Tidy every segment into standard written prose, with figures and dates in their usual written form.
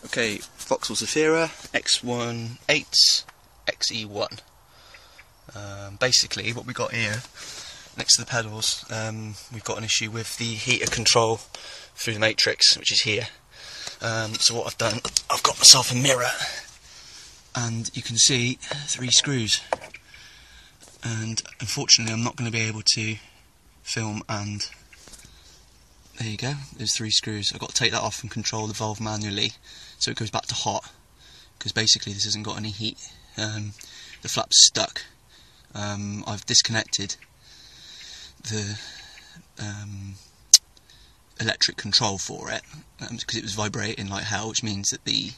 Okay, Vauxhall Zafira X18 XE1. Basically, what we got here, next to the pedals, we've got an issue with the heater control through the matrix, which is here. So what I've done, I've got myself a mirror, and you can see 3 screws. And unfortunately, I'm not going to be able to film, and there you go, there's 3 screws. I've got to take that off and control the valve manually so it goes back to hot, because basically this hasn't got any heat. The flap's stuck. I've disconnected the electric control for it because it was vibrating like hell, which means that the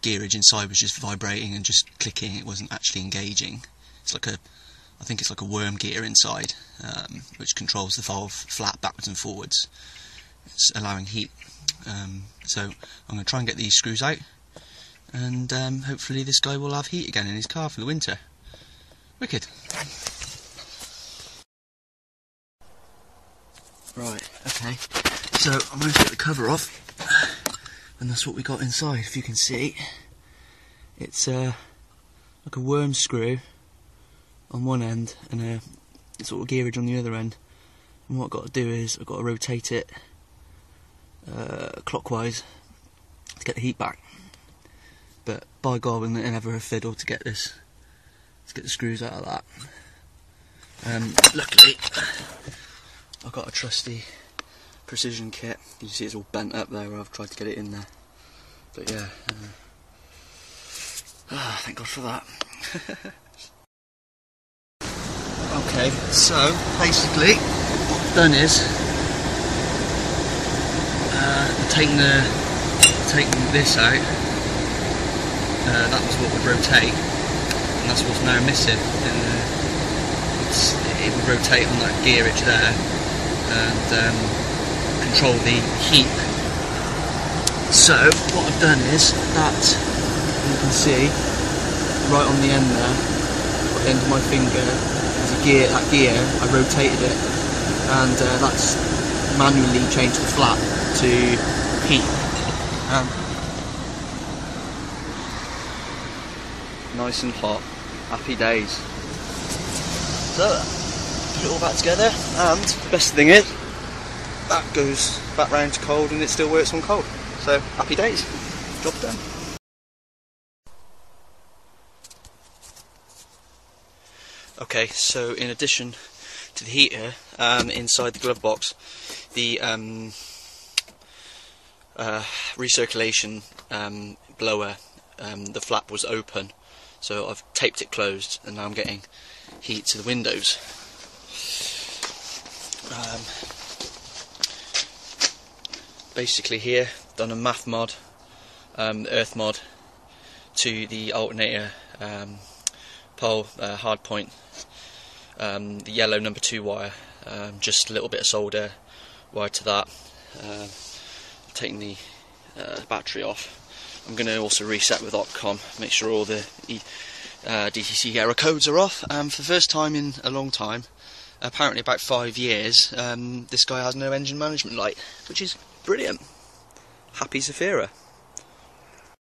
gearage inside was just vibrating and just clicking. It wasn't actually engaging. It's like I think it's like a worm gear inside, which controls the valve flap backwards and forwards. It's allowing heat. So I'm going to try and get these screws out, and hopefully this guy will have heat again in his car for the winter. Wicked. Right, okay, so I'm going to take the cover off, and that's what we got inside. If you can see, it's like a worm screw on one end and a sort of gearage on the other end. And what I've got to do is I've got to rotate it clockwise to get the heat back. But by God, we're never a fiddle to get the screws out of that. Luckily, I've got a trusty precision kit. You can see it's all bent up there where I've tried to get it in there. But yeah, thank God for that. Okay, so basically what I've done is taking this out. That was what would rotate, and that's what's now missing. It would rotate on that gearage there and control the heat. So what I've done is that, you can see right on the end there, at the end of my finger, there's a gear. That gear, I rotated it, and that's manually changed the flap to heat. Nice and hot, happy days. So, put it all back together, and the best thing is, that goes back round to cold and it still works on cold. So, happy days, job done. Okay, so in addition to the heater, inside the glove box, the recirculation blower, the flap was open, so I've taped it closed, and now I'm getting heat to the windows. Basically here, done a math mod, earth mod to the alternator pole, hard point, the yellow number 2 wire, just a little bit of solder wired to that. Taking the battery off. I'm going to also reset with Opcom, make sure all the DTC error codes are off. For the first time in a long time, apparently about 5 years, this guy has no engine management light, which is brilliant. Happy Zafira.